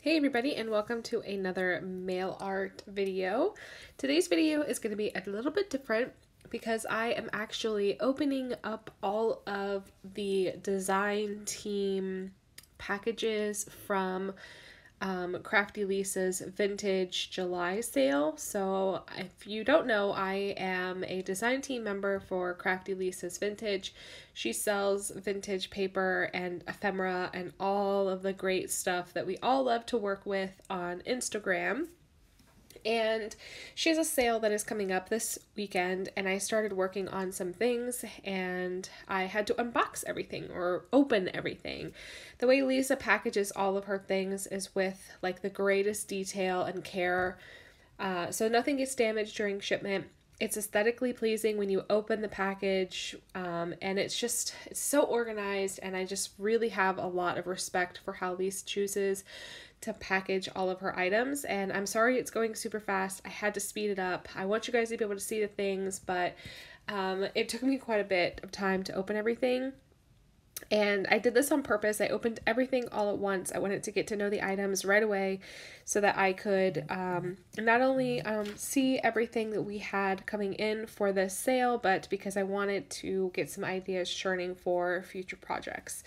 Hey everybody, and welcome to another mail art video. Today's video is going to be a little bit different because I am actually opening up all of the design team packages from Crafty Lisa's vintage July sale. So if you don't know, I am a design team member for Crafty Lisa's Vintage. She sells vintage paper and ephemera and all of the great stuff that we all love to work with on Instagram. And she has a sale that is coming up this weekend, and I started working on some things and I had to unbox everything or open everything. The way Lisa packages all of her things is with like the greatest detail and care, so nothing gets damaged during shipment. It's aesthetically pleasing when you open the package, and it's so organized, and I just really have a lot of respect for how Lisa chooses to package all of her items. And I'm sorry it's going super fast. I had to speed it up. I want you guys to be able to see the things, but it took me quite a bit of time to open everything. And I did this on purpose. I opened everything all at once. I wanted to get to know the items right away so that I could not only see everything that we had coming in for this sale, but because I wanted to get some ideas churning for future projects.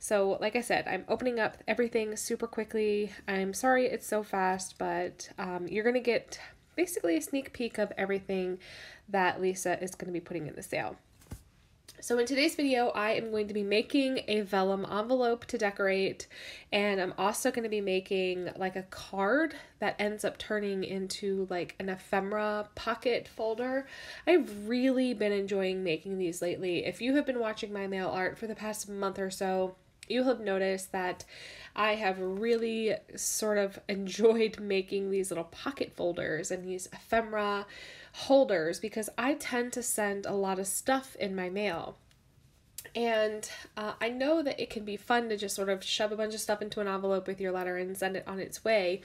So like I said, I'm opening up everything super quickly. I'm sorry it's so fast, but you're going to get basically a sneak peek of everything that Lisa is going to be putting in the sale. So in today's video, I am going to be making a vellum envelope to decorate, and I'm also going to be making like a card that ends up turning into like an ephemera pocket folder. I've really been enjoying making these lately. If you have been watching my mail art for the past month or so, you'll have noticed that I have really sort of enjoyed making these little pocket folders and these ephemera holders because I tend to send a lot of stuff in my mail. And I know that it can be fun to just sort of shove a bunch of stuff into an envelope with your letter and send it on its way.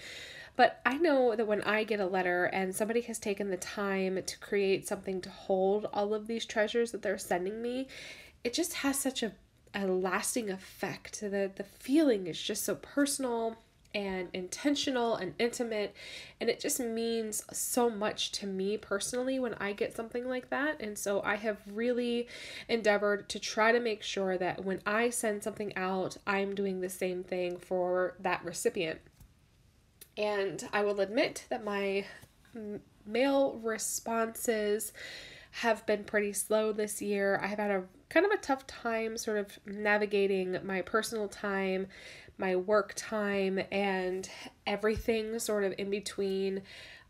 But I know that when I get a letter and somebody has taken the time to create something to hold all of these treasures that they're sending me, it just has such a lasting effect. The feeling is just so personal and intentional and intimate, and it just means so much to me personally when I get something like that. And so I have really endeavored to try to make sure that when I send something out, I'm doing the same thing for that recipient. And I will admit that my mail responses have been pretty slow this year. I have had a kind of a tough time sort of navigating my personal time, my work time, and everything sort of in between,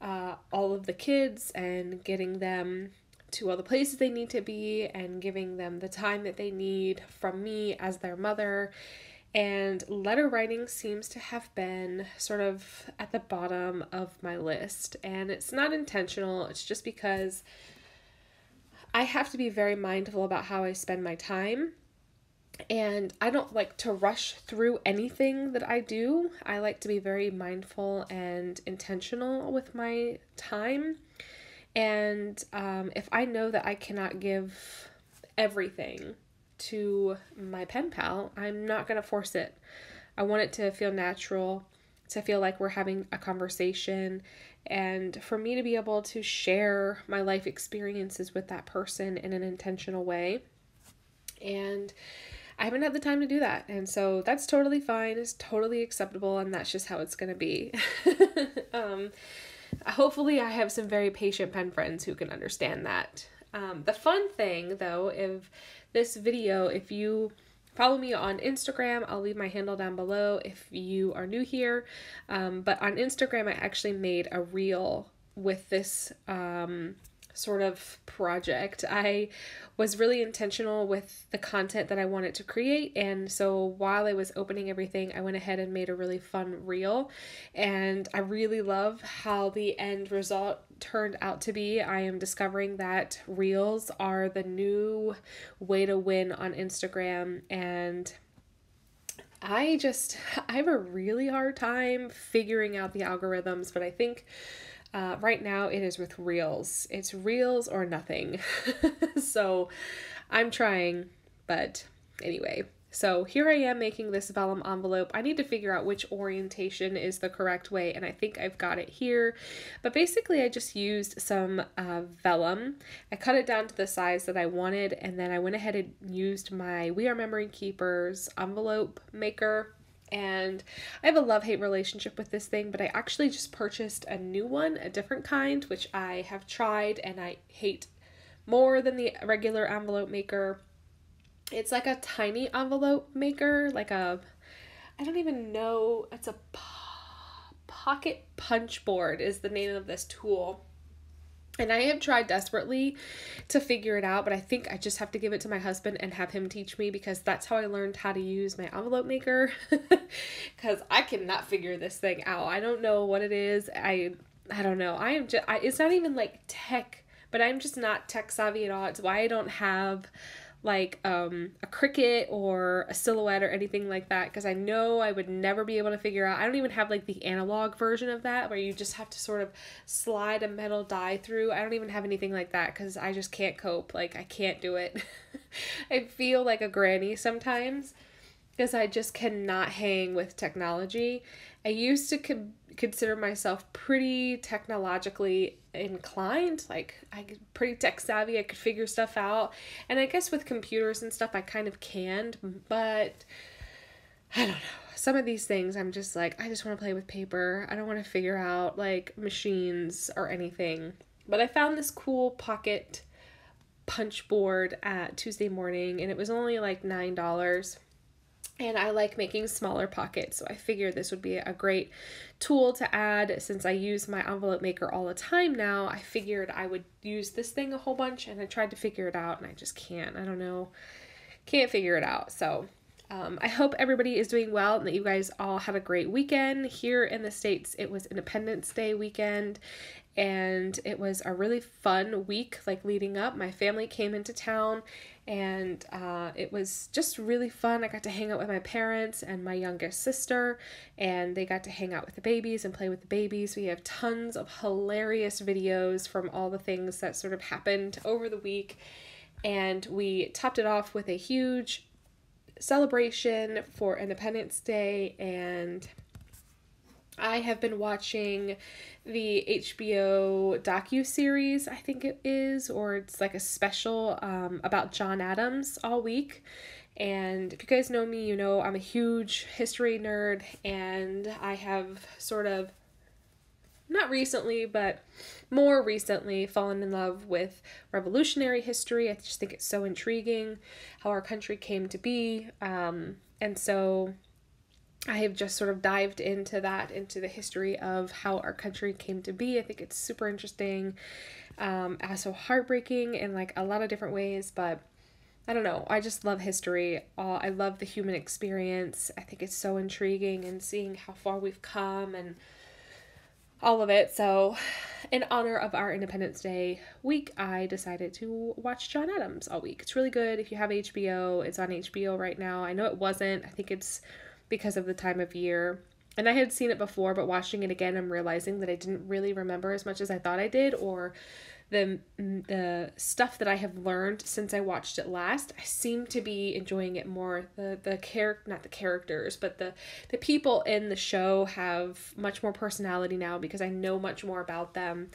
all of the kids and getting them to all the places they need to be and giving them the time that they need from me as their mother. And letter writing seems to have been sort of at the bottom of my list. And it's not intentional, it's just because I have to be very mindful about how I spend my time, and I don't like to rush through anything that I do. I like to be very mindful and intentional with my time, and if I know that I cannot give everything to my pen pal, I'm not going to force it. I want it to feel natural, to feel like we're having a conversation, and for me to be able to share my life experiences with that person in an intentional way. And I haven't had the time to do that, and so that's totally fine, it's totally acceptable, and that's just how it's gonna be. Hopefully I have some very patient pen friends who can understand that. The fun thing though of this video, if you follow me on Instagram, I'll leave my handle down below if you are new here. But on Instagram, I actually made a reel with this sort of project. I was really intentional with the content that I wanted to create, and so while I was opening everything, I went ahead and made a really fun reel, and I really love how the end result turned out to be. I am discovering that reels are the new way to win on Instagram, and I have a really hard time figuring out the algorithms, but I think right now it is with reels. It's reels or nothing. So I'm trying, but anyway, So here I am making this vellum envelope. I need to figure out which orientation is the correct way, and I think I've got it here. But basically I just used some vellum. I cut it down to the size that I wanted, and then I went ahead and used my We Are Memory Keepers envelope maker. And I have a love-hate relationship with this thing, but I actually just purchased a new one, a different kind, which I have tried and I hate more than the regular envelope maker. It's like a tiny envelope maker, like a, I don't even know, it's a pocket punch board is the name of this tool. And I have tried desperately to figure it out, but I think I just have to give it to my husband and have him teach me, because that's how I learned how to use my envelope maker. Because I cannot figure this thing out. I don't know what it is. I don't know. I am just, it's not even like tech, but I'm just not tech savvy at all. It's why I don't have like a Cricut or a Silhouette or anything like that, because I know I would never be able to figure out. I don't even have like the analog version of that where you just have to sort of slide a metal die through. I don't even have anything like that because I just can't cope. Like, I can't do it. I feel like a granny sometimes because I just cannot hang with technology. I used to consider myself pretty technologically inclined, like I'm pretty tech savvy, I could figure stuff out, and I guess with computers and stuff I kind of can, but I don't know, some of these things I'm just like, I just want to play with paper. I don't want to figure out like machines or anything. But I found this cool pocket punch board at Tuesday Morning, and it was only like $9. And I like making smaller pockets, so I figured this would be a great tool to add. Since I use my envelope maker all the time now, I figured I would use this thing a whole bunch, and I tried to figure it out, and I just can't. I don't know. Can't figure it out. So I hope everybody is doing well and that you guys all have a great weekend. Here in the States, it was Independence Day weekend, and it was a really fun week, like leading up. My family came into town, and it was just really fun. I got to hang out with my parents and my youngest sister, and they got to hang out with the babies and play with the babies. We have tons of hilarious videos from all the things that sort of happened over the week, and we topped it off with a huge celebration for Independence Day. And I have been watching the HBO docu-series, I think it is, or it's like a special about John Adams all week. And if you guys know me, you know I'm a huge history nerd, and I have sort of, not recently, but more recently, fallen in love with revolutionary history. I just think it's so intriguing how our country came to be. And so I have just sort of dived into that, into the history of how our country came to be. I think it's super interesting, so heartbreaking in like a lot of different ways, but I don't know. I just love history. I love the human experience. I think it's so intriguing, and seeing how far we've come and all of it. So in honor of our Independence Day week, I decided to watch John Adams all week. It's really good. If you have HBO, it's on HBO right now. I know it wasn't. I think it's because of the time of year. And I had seen it before, but watching it again, I'm realizing that I didn't really remember as much as I thought I did, or the stuff that I have learned since I watched it last. I seem to be enjoying it more. Not the characters, but the people in the show have much more personality now, because I know much more about them.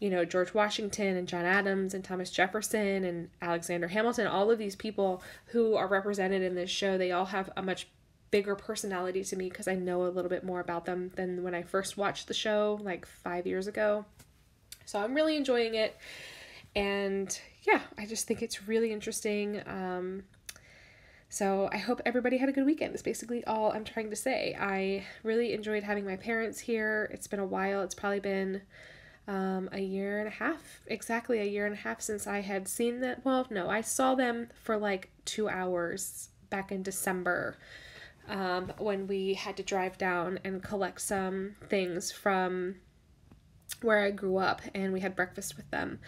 You know, George Washington and John Adams and Thomas Jefferson and Alexander Hamilton, all of these people who are represented in this show, they all have a much bigger personality to me because I know a little bit more about them than when I first watched the show like 5 years ago. So I'm really enjoying it, and yeah, I just think it's really interesting. So I hope everybody had a good weekend. That's basically all I'm trying to say. I really enjoyed having my parents here. It's been a while. It's probably been a year and a half, exactly a year and a half since I had seen them. Well, no, I saw them for like 2 hours back in December, when we had to drive down and collect some things from where I grew up, and we had breakfast with them.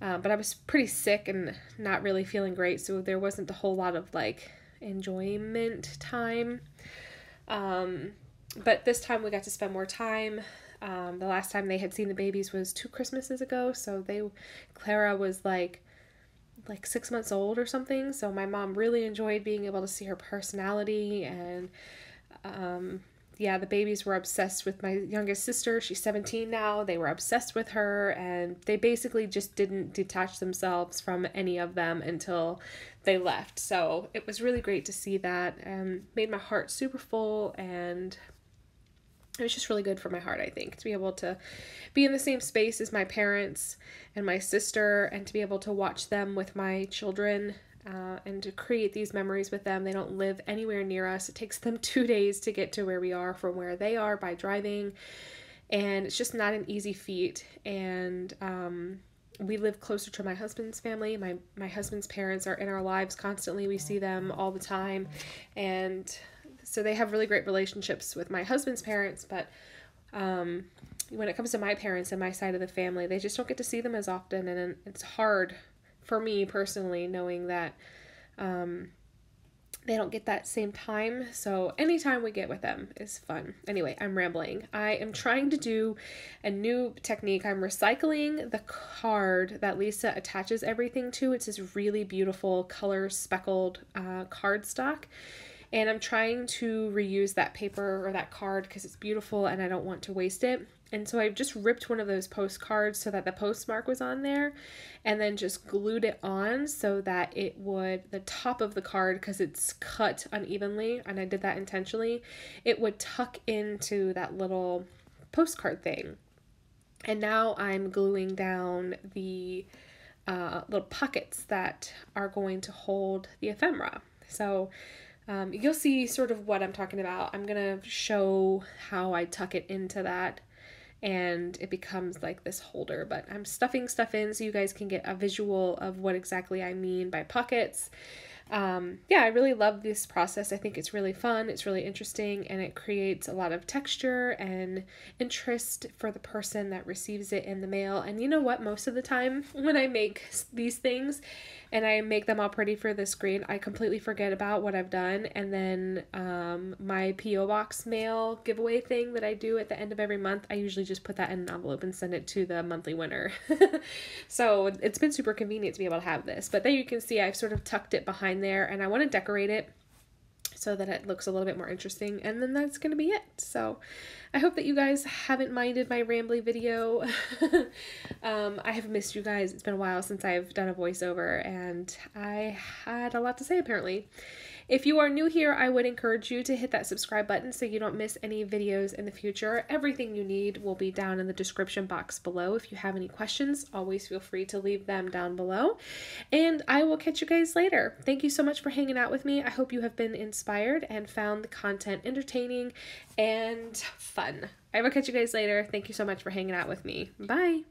But I was pretty sick and not really feeling great, so there wasn't a whole lot of like enjoyment time. But this time we got to spend more time. The last time they had seen the babies was 2 Christmases ago, so Clara was like like 6 months old or something. So my mom really enjoyed being able to see her personality. And yeah, the babies were obsessed with my youngest sister. She's 17 now. They were obsessed with her, and they basically just didn't detach themselves from any of them until they left. So it was really great to see that, and made my heart super full, and it was just really good for my heart, I think, to be able to be in the same space as my parents and my sister, and to be able to watch them with my children, and to create these memories with them. They don't live anywhere near us. It takes them 2 days to get to where we are from where they are by driving, and it's just not an easy feat. And we live closer to my husband's family. My husband's parents are in our lives constantly. We see them all the time, and so they have really great relationships with my husband's parents, but when it comes to my parents and my side of the family, they just don't get to see them as often, and it's hard for me personally, knowing that they don't get that same time. So anytime we get with them is fun. Anyway, I'm rambling. I am trying to do a new technique. I'm recycling the card that Lisa attaches everything to. It's this really beautiful color speckled cardstock. And I'm trying to reuse that paper or that card because it's beautiful and I don't want to waste it. And so I've just ripped one of those postcards so that the postmark was on there, and then just glued it on so that it would, the top of the card, because it's cut unevenly, and I did that intentionally, it would tuck into that little postcard thing. And now I'm gluing down the little pockets that are going to hold the ephemera. So you'll see sort of what I'm talking about. I'm going to show how I tuck it into that, and it becomes like this holder, but I'm stuffing stuff in so you guys can get a visual of what exactly I mean by pockets. Yeah, I really love this process. I think it's really fun, it's really interesting, and it creates a lot of texture and interest for the person that receives it in the mail. And you know what? Most of the time when I make these things and I make them all pretty for the screen, I completely forget about what I've done. And then my P.O. Box mail giveaway thing that I do at the end of every month, I usually just put that in an envelope and send it to the monthly winner. So it's been super convenient to be able to have this. But there you can see I've sort of tucked it behind there, and I want to decorate it so that it looks a little bit more interesting, and then that's going to be it. So I hope that you guys haven't minded my rambly video. I have missed you guys. It's been a while since I've done a voiceover, and I had a lot to say apparently. If you are new here, I would encourage you to hit that subscribe button so you don't miss any videos in the future. Everything you need will be down in the description box below. If you have any questions, always feel free to leave them down below. And I will catch you guys later. Thank you so much for hanging out with me. I hope you have been inspired and found the content entertaining and fun. I will catch you guys later. Thank you so much for hanging out with me. Bye.